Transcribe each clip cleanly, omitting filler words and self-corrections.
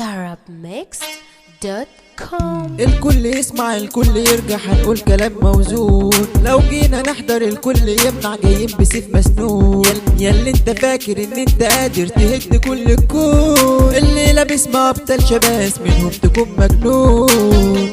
arabmix.com. الكل يسمع الكل يرجع، هنقول كلام موزون. لو جينا نحضر الكل يمنع، جايين بسيف مسنون. ياللي انت فاكر ان انت قادر تهد كل الكون، اللي لابس مبتل شباس منهم تكون مجنون.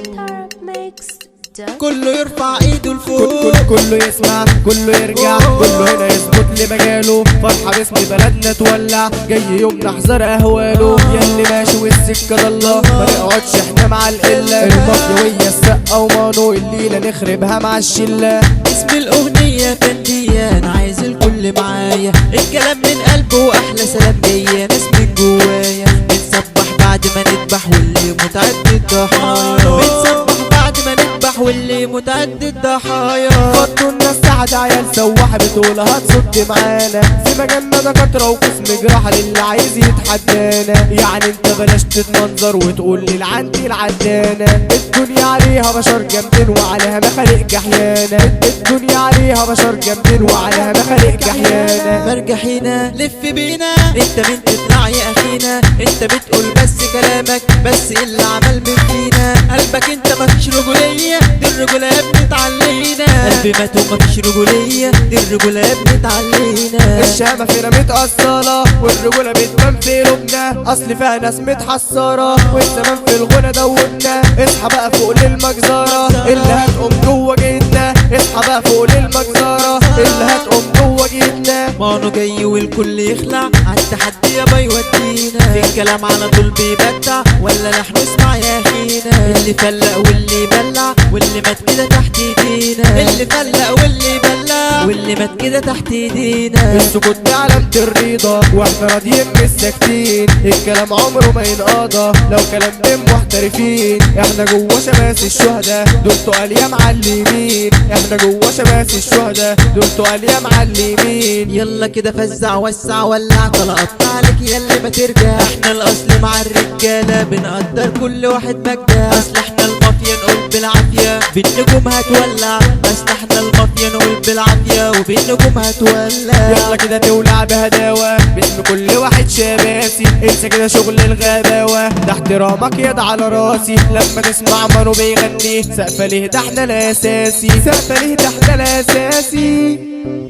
كله يرفع ايده لفوق، كله يسمع كله يرجع، كله هنا يثبت لمجاله. فرحة باسم بلدنا تولع، جاي يوم نحذر اهواله. ياللي ماشي والسكة ضلة، ما نقعدش احنا مع القلة. المافيوية السقة ومانو، الليلة نخربها مع الشلة. اسم الاغنية فندية، انا عايز الكل معايا. الكلام من قلبه واحلى سلام جاية ناس من جوايا. بنسبح بعد ما نذبح واللي متعدد ضحايا. بنسبح بعد ما نذبح واللي متعدد ضحايا. فضوا الناس سعد عيال سواحة بتقول هتصد معانا. في مجالنا دكاترة وقسم جراحة للي عايز يتحدانا. يعني انت بلاش تتمنظر وتقول لي العندي العدانة. الدنيا عليها بشر جامدين وعليها مخالق جحيانة. الدنيا عليها بشر جامدين وعليها مخالق جحيانة. مرجحينا لف بينا، انت من تطلع يا اخينا. انت بتقول بس كلامك، بس اللي عمل من فينا. قلبك انت مفيش رجولية، دي الرجولة بنتعلينا. قلبي مات ومفيش رجولية، دي الرجولة بنتعلينا. الشامة فينا متأصلة والرجولة بتبان في قلوبنا. اصل فيها ناس متحسرة والزمان في الغنى دوبنا. اصحى بقى فوق للمجزرة اللي هتقوم جوه جيتنا. اصحى بقى فوق للمجزرة اللي هتقوم جوه جيتنا. مانو جاي والكل يخلع، عالتحدي يابا يودينا. في الكلام على طول بيبدع، ولا نحن نسمع يا اخينا. اللي فلق واللي يبلع واللي مات كده تحت ايدينا. اللي فلق واللي يبلع واللي مات كده تحت ايدينا. السكوت دي علامة الرضا واحنا راضيين مش ساكتين. الكلام عمره ما ينقضى لو كلام بين محترفين. احنا جوا شماس الشهداء دول تقال يا معلمين. احنا جوا شماس الشهداء دول تقال يا معلمين. يلا كده فزع وسع ولع، طلقت عليك ياللي ما ترجع. احنا الاصل مع الرجالة، بنقدر كل واحد مجدع. اصل احنا المافيا نقول بالعافية بالنجوم هتولع. اصل احنا المافيا نقول بالعافية وبالنجوم هتولع. يلا كده تولع بهداوة باسم كل واحد شباسي. انسى كده شغل الغباوة، ده احترامك يد على راسي. لما تسمع مانو بيغني سقفة ليه ده احنا الاساسي. سقفة ليه ده احنا الاساسي.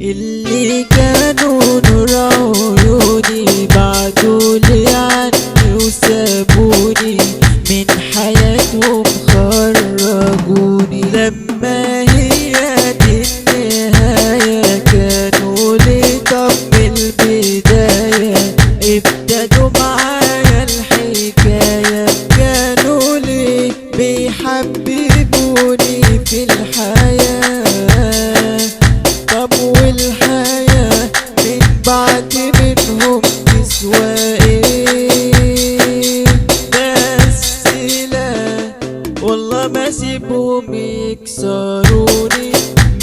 اللي كانوا نور عيوني بعدولي عني وسابوني. من حياتهم خرجوني. لما هي دي النهاية كانوا لي طب البداية. ابتدوا معايا الحكاية، كانوا لي بيحببوني في الحياة. طب والحياة من بعد منهم تسوى ايه؟ بس لا والله ما سيبهم يكسروني.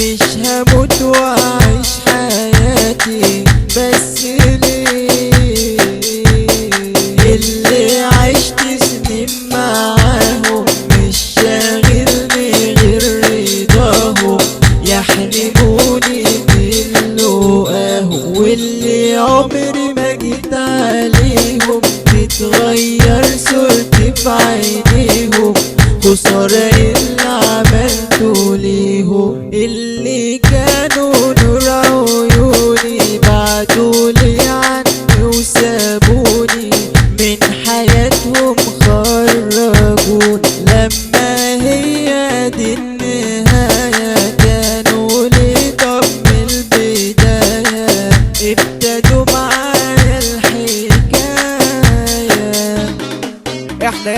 مش هموت واعيش حياتي بس ليه؟ اللي عشت سنين معاهم مش شاغلني غير رضاهم. يحرموني من لقاهم، واللي عمري ما جيت عليهم تتغير صورتي في عينيهم. خسارة اللي عملته ليهم. اللي كانوا نور عيوني بعدولي عني وسابوني. من حياتهم خرجوني. لما هي دي النهاية كانوا لي طب البداية. ابتدوا معايا الحكاية. احنا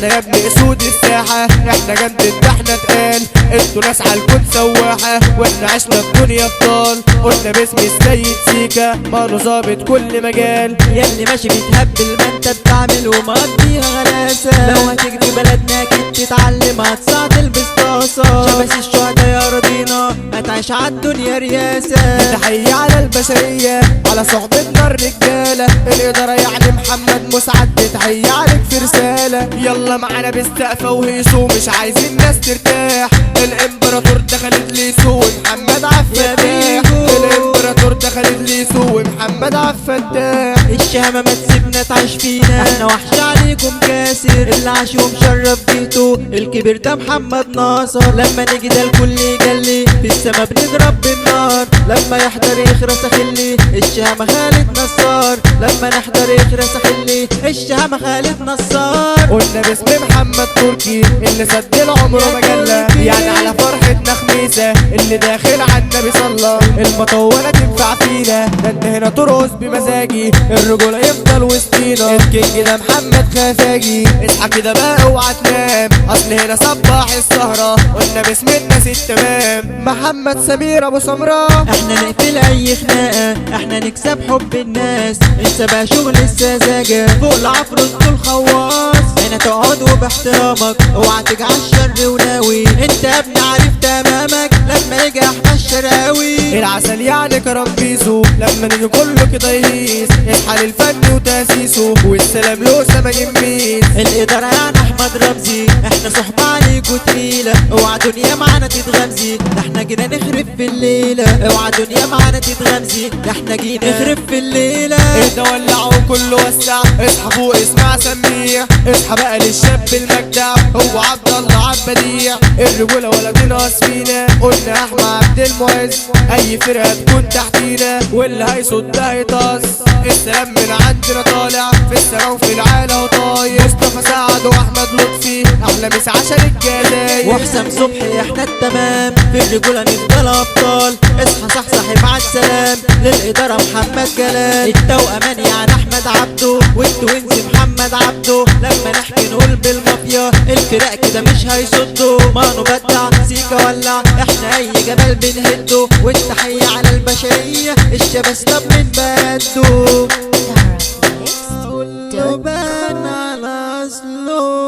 يا ابني اسود الساحة. احنا جامدين ده احنا تقال. انتوا ناس عالكون سواحة واحنا عشنا الدنيا ابطال. قلنا باسم السيد سيكا مانو ظابط كل مجال. ياللي ماشي بيتهبل ما انت بتعمل ومقضيها غلاسة. لو هتجري بلدنا اكيد تتعلم هتصعد تلبس طاسة. شباس الشهداء يا رضينا هتعيش عالدنيا رياسة. تحية على البشرية على صحبتنا الرجالة. الإدارة يعني محمد مسعد، تحية عليك في رسالة. يلا معانا بالسقفة وهيصو مش عايزين ناس ترتاح. الامبراطور دخلت ليسو ومحمد عالفتاح. الامبراطور دخلت ليسو ومحمد عالفتاح. الشهامة ما تسيبنا تعيش فينا، احنا وحش عليكم معاكم كاسر، اللي عاش ومشرف بيته الكبير ده محمد ناصر. لما نيجي ده الكل يجلي في السما بنضرب بالنار، لما يحضر يخرس خلي الشهامة خالد نصار، لما نحضر يخرس خلي الشهامة خالد نصار. قلنا باسم محمد تركي اللي سد العمر مجلة، يعني على فرحتنا خميسة اللي داخل على النبي صلى. المطولة تنفع فينا، ده انت هنا ترقص بمزاجي، الرجولة يفضل وسطينا، الكينج ده محمد خفاجي. اصحى كده بقى اوعى تنام، اصل هنا صباح السهرة، قلنا باسم الناس التمام محمد سمير ابو سمرة. احنا نقفل اي خناقة، احنا نكسب حب الناس، انسى بقى شغل السذاجة، فوق العفرس دول خواص. هنا تقعد وباحترامك اوعى تجعل شر وناوي، انت يا ابني عارف تمامك لما يجي احمد الشراوي. العسل يعني كرم بيسو، لما نيجي كله كده يهيس، اصحى للفن وتاسيسه، والسلام له سما يميز. الادارة يعني احمد رمزي، احنا صحبة عليكوا تقيلة، اوعى دنيا معانا تتغمزي، ده احنا جينا نخرب في الليلة، اوعى دنيا معانا تتغمزي، ده احنا جينا نخرب في الليلة. اهدى ولعوا كله وسع، اصحى فوق اسمع سميع، اصحى بقى للشاب المجدع هو عبد الله عبديع، الرجولة ولا تنقص فينا، قلنا احمد عبد المعز، اي فرقة تكون تحتينا واللي هيصد هيطاس. السلام من عندنا طالع في السما وفي العالة وطاير، مصطفى سعد واحمد لطفي احلى مسا عشان الجزاير، وحسام صبحي احنا التمام في الرجولة نفضل ابطال. اصحى صحصحي مع السلام للادارة محمد جلال، التوأمان يعني احمد عبده والتوينز محمد عبده، لما نحكي نقول بالمافيا الفرق كده مش هيصدوا، ما نبدع سيكا ولع احنا اي جبل بنهده، والتحية على البشرية الشباب من بده. Tara Mix.com. بان على اصله.